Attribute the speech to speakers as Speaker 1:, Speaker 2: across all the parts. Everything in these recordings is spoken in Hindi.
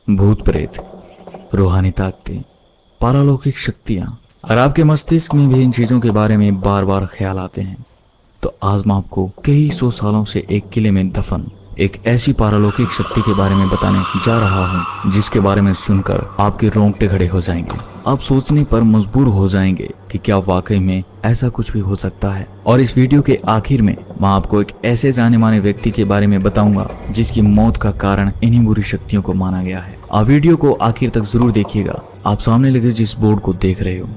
Speaker 1: भूत प्रेत, रूहानी ताकतें, पारलौकिक शक्तियाँ। अगर आपके मस्तिष्क में भी इन चीज़ों के बारे में बार बार ख्याल आते हैं तो आज मैं आपको कई सौ सालों से एक किले में दफन एक ऐसी पारलौकिक शक्ति के बारे में बताने जा रहा हूँ जिसके बारे में सुनकर आपके रोंगटे खड़े हो जाएंगे। आप सोचने पर मजबूर हो जाएंगे कि क्या वाकई में ऐसा कुछ भी हो सकता है। और इस वीडियो के आखिर में मैं आपको एक ऐसे जाने माने व्यक्ति के बारे में बताऊंगा जिसकी मौत का कारण इन्हीं बुरी शक्तियों को माना गया है। आप वीडियो को आखिर तक जरूर देखिएगा। आप सामने लगे जिस बोर्ड को देख रहे हो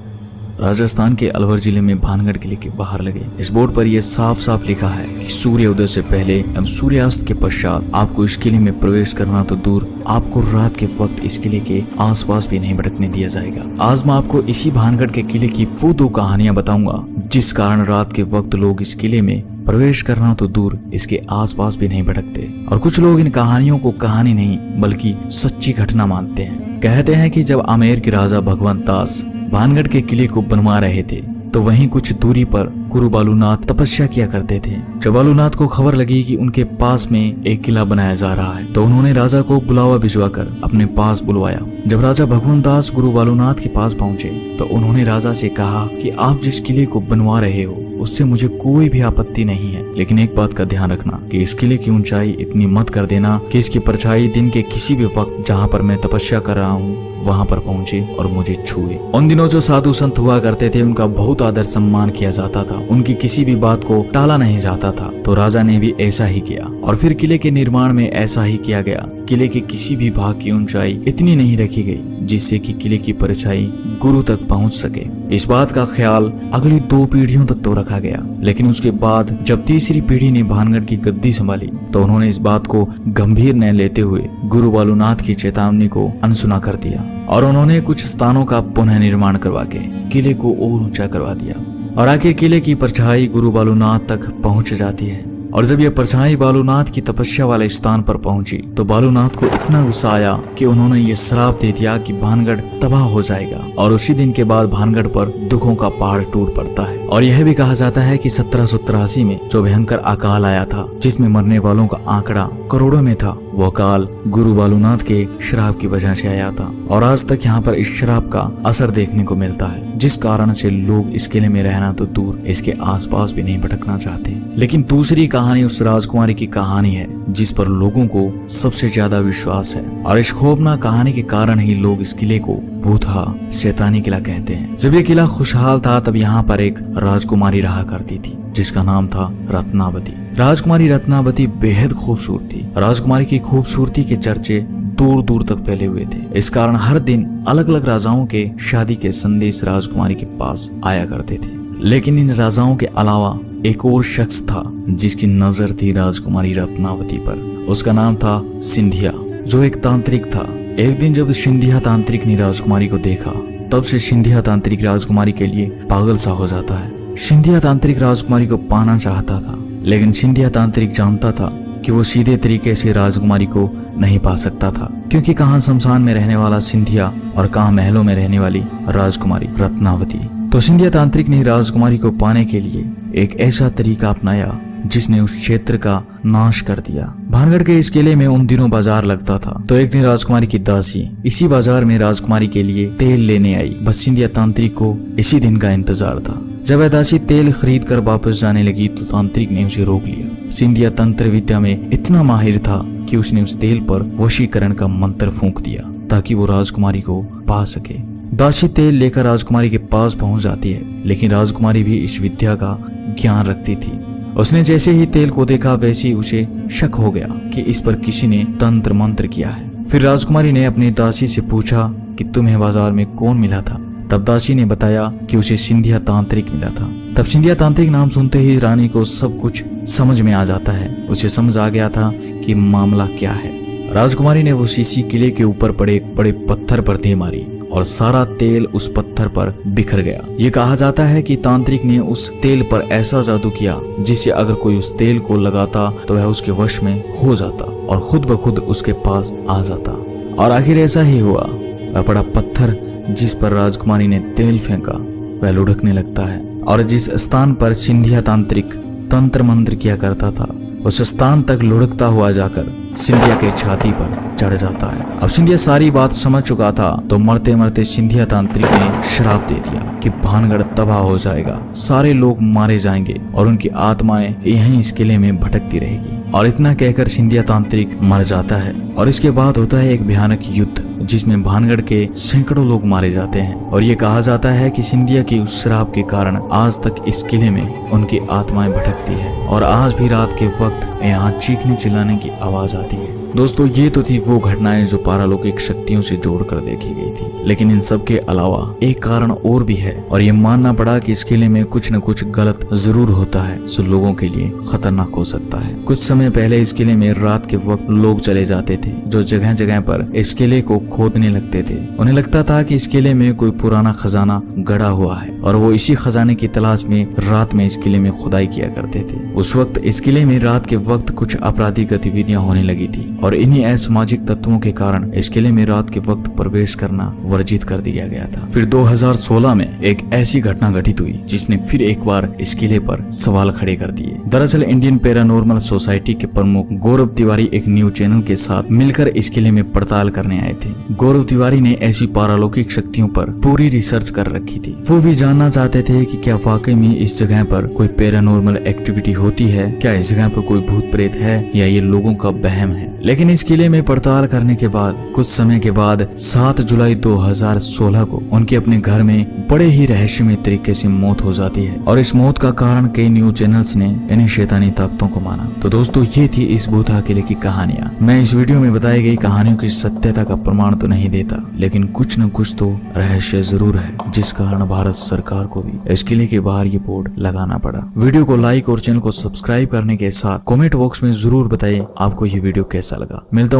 Speaker 1: राजस्थान के अलवर जिले में भानगढ़ किले के बाहर लगे इस बोर्ड पर यह साफ साफ लिखा है कि सूर्य उदय से पहले एवं सूर्यास्त के पश्चात आपको इस किले में प्रवेश करना तो दूर, आपको रात के वक्त इस किले के आसपास भी नहीं भटकने दिया जाएगा। आज मैं आपको इसी भानगढ़ के किले की वो दो कहानियां बताऊंगा जिस कारण रात के वक्त लोग इस किले में प्रवेश करना तो दूर, इसके आसपास भी नहीं भटकते। और कुछ लोग इन कहानियों को कहानी नहीं बल्कि सच्ची घटना मानते हैं। कहते हैं कि जब आमेर के राजा भगवंत दास भानगढ़ के किले को बनवा रहे थे तो वहीं कुछ दूरी पर गुरु बालूनाथ तपस्या किया करते थे। जब बालूनाथ को खबर लगी कि उनके पास में एक किला बनाया जा रहा है तो उन्होंने राजा को बुलावा भिजवाकर अपने पास बुलवाया। जब राजा भगवंत दास गुरु बालूनाथ के पास पहुंचे तो उन्होंने राजा से कहा कि आप जिस किले को बनवा रहे हो उससे मुझे कोई भी आपत्ति नहीं है, लेकिन एक बात का ध्यान रखना कि इस किले की ऊंचाई इतनी मत कर देना कि इसकी परछाई दिन के किसी भी वक्त जहाँ पर मैं तपस्या कर रहा हूँ वहाँ पर पहुँचे और मुझे छुए। उन दिनों जो साधु संत हुआ करते थे उनका बहुत आदर सम्मान किया जाता था, उनकी किसी भी बात को टाला नहीं जाता था। तो राजा ने भी ऐसा ही किया और फिर किले के निर्माण में ऐसा ही किया गया। किले के किसी भी भाग की ऊंचाई इतनी नहीं रखी गई जिससे कि किले की परछाई गुरु तक पहुंच सके। इस बात का ख्याल अगली 2 पीढ़ियों तक तो रखा गया, लेकिन उसके बाद जब तीसरी पीढ़ी ने भानगढ़ की गद्दी संभाली तो उन्होंने इस बात को गंभीर न लेते हुए गुरु बालूनाथ की चेतावनी को अनसुना कर दिया और उन्होंने कुछ स्थानों का पुनः निर्माण करवा के किले को और ऊंचा करवा दिया। और आखिर किले की परछाई गुरु बालूनाथ तक पहुंच जाती है। और जब यह परछाई बालूनाथ की तपस्या वाले स्थान पर पहुंची तो बालूनाथ को इतना गुस्सा आया कि उन्होंने ये श्राप दे दिया कि भानगढ़ तबाह हो जाएगा। और उसी दिन के बाद भानगढ़ पर दुखों का पहाड़ टूट पड़ता है। और यह भी कहा जाता है कि 1783 में जो भयंकर अकाल आया था जिसमें मरने वालों का आंकड़ा करोड़ों में था, वो अकाल गुरु बालूनाथ के श्राप की वजह से आया था। और आज तक यहाँ पर इस श्राप का असर देखने को मिलता है, जिस कारण से लोग इस किले में रहना तो दूर, इसके आसपास भी नहीं भटकना चाहते। लेकिन दूसरी कहानी उस राजकुमारी की कहानी है जिस पर लोगों को सबसे ज्यादा विश्वास है। और इस खौफनाक कहानी के कारण ही लोग इस किले को भूतहा शैतानी किला कहते हैं। जब ये किला खुशहाल था तब यहाँ पर एक राजकुमारी रहा करती थी जिसका नाम था रत्नावती। राजकुमारी रत्नावती बेहद खूबसूरत थी। राजकुमारी की खूबसूरती के चर्चे दूर दूर तक फैले हुए थे। इस कारण हर दिन अलग अलग राजाओं के शादी के संदेश राजकुमारी के पास आया करते थे। लेकिन इन राजाओं के अलावा एक और शख्स था जिसकी नजर थी राजकुमारी रत्नावती पर। उसका नाम था सिंधिया, जो एक तांत्रिक था। एक दिन जब सिंधिया तांत्रिक ने राजकुमारी को देखा तब से सिंधिया तांत्रिक राजकुमारी के लिए पागल सा हो जाता है। सिंधिया तांत्रिक राजकुमारी को पाना चाहता था, लेकिन सिंधिया तांत्रिक जानता था कि वो सीधे तरीके से राजकुमारी को नहीं पा सकता था, क्योंकि कहाँ शमशान में रहने वाला सिंधिया और कहाँ महलों में रहने वाली राजकुमारी रत्नावती। तो सिंधिया तांत्रिक ने राजकुमारी को पाने के लिए एक ऐसा तरीका अपनाया जिसने उस क्षेत्र का नाश कर दिया। भानगढ़ के इस किले में उन दिनों बाजार लगता था। तो एक दिन राजकुमारी की दासी इसी बाजार में राजकुमारी के लिए तेल लेने आई। बस सिंधिया तांत्रिक को इसी दिन का इंतजार था। जब वह दासी तेल खरीद कर वापस जाने लगी तो तांत्रिक ने उसे रोक लिया। सिंधिया तंत्र विद्या में इतना माहिर था कि उसने उस तेल पर वशीकरण का मंत्र फूंक दिया ताकि वो राजकुमारी को पा सके। दासी तेल लेकर राजकुमारी के पास पहुंच जाती है, लेकिन राजकुमारी भी इस विद्या का ज्ञान रखती थी। उसने जैसे ही तेल को देखा वैसे ही उसे शक हो गया कि इस पर किसी ने तंत्र मंत्र किया है। फिर राजकुमारी ने अपनी दासी से पूछा कि तुम्हें बाजार में कौन मिला था। तब दासी ने बताया कि उसे सिंधिया तांत्रिक मिला था। तब सिंधिया तांत्रिक नाम सुनते ही रानी को सब कुछ समझ में आ जाता है। उसे समझ आ गया था कि मामला क्या है। राजकुमारी ने वो शीशी किले के ऊपर पड़े एक बड़े पत्थर पर दे मारी और सारा तेल उस पत्थर पर बिखर गया। ये कहा जाता है कि तांत्रिक ने उस तेल पर ऐसा जादू किया जिससे अगर कोई उस तेल को लगाता तो वह उसके वश में हो जाता और खुद ब खुद उसके पास आ जाता। और आखिर ऐसा ही हुआ। वह बड़ा पत्थर जिस पर राजकुमारी ने तेल फेंका वह लुढ़कने लगता है और जिस स्थान पर सिंधिया तांत्रिक तंत्र मंत्र किया करता था उस स्थान तक लुढ़कता हुआ जाकर सिंधिया के छाती पर चढ़ जाता है। अब सिंधिया सारी बात समझ चुका था, तो मरते मरते सिंधिया तांत्रिक ने श्राप दे दिया कि भानगढ़ तबाह हो जाएगा, सारे लोग मारे जाएंगे और उनकी आत्माएं यहीं इस किले में भटकती रहेगी। और इतना कहकर सिंधिया तांत्रिक मर जाता है और इसके बाद होता है एक भयानक युद्ध जिसमें भानगढ़ के सैकड़ों लोग मारे जाते हैं। और ये कहा जाता है कि सिंधिया की उस श्राप के कारण आज तक इस किले में उनकी आत्माएं भटकती है और आज भी रात के वक्त यहाँ चीखने चिल्लाने की आवाज आती है। दोस्तों, ये तो थी वो घटनाएं जो पारालौकिक शक्तियों से जोड़कर देखी गई थी, लेकिन इन सब के अलावा एक कारण और भी है और ये मानना पड़ा कि इस किले में कुछ न कुछ गलत जरूर होता है जो लोगों के लिए खतरनाक हो सकता है। कुछ समय पहले इस किले में रात के वक्त लोग चले जाते थे जो जगह जगह पर इस किले को खोदने लगते थे। उन्हें लगता था कि इस किले में कोई पुराना खजाना गड़ा हुआ है और वो इसी खजाने की तलाश में रात में इस किले में खुदाई किया करते थे। उस वक्त इस किले में रात के वक्त कुछ आपराधिक गतिविधियां होने लगी थी और इन्हीं असामाजिक तत्वों के कारण इस किले में रात के वक्त प्रवेश करना वर्जित कर दिया गया था। फिर 2016 में एक ऐसी घटना घटित हुई जिसने फिर एक बार इस किले पर सवाल खड़े कर दिए। दरअसल इंडियन पैरानॉर्मल सोसाइटी के प्रमुख गौरव तिवारी एक न्यूज चैनल के साथ मिलकर इस किले में पड़ताल करने आए थे। गौरव तिवारी ने ऐसी पारालौकिक शक्तियों पर पूरी रिसर्च कर रखी थी। वो भी जानना चाहते थे कि क्या वाकई में इस जगह पर कोई पैरानॉर्मल एक्टिविटी होती है, क्या इस जगह पर कोई भूत प्रेत है या ये लोगों का वहम है। लेकिन इस किले में पड़ताल करने के बाद कुछ समय के बाद 7 जुलाई 2016 को उनके अपने घर में बड़े ही रहस्यमय तरीके से मौत हो जाती है और इस मौत का कारण कई न्यूज चैनल्स ने इन्हीं शैतानी ताकतों को माना। तो दोस्तों, ये थी इस भूतहा किले की कहानियां। मैं इस वीडियो में बताई गई कहानियों की सत्यता का प्रमाण तो नहीं देता, लेकिन कुछ न कुछ तो रहस्य जरूर है जिस कारण भारत सरकार को भी इस किले के बाहर ये बोर्ड लगाना पड़ा। वीडियो को लाइक और चैनल को सब्सक्राइब करने के साथ कमेंट बॉक्स में जरूर बताइए आपको ये वीडियो कैसा लगा। मिलता हूं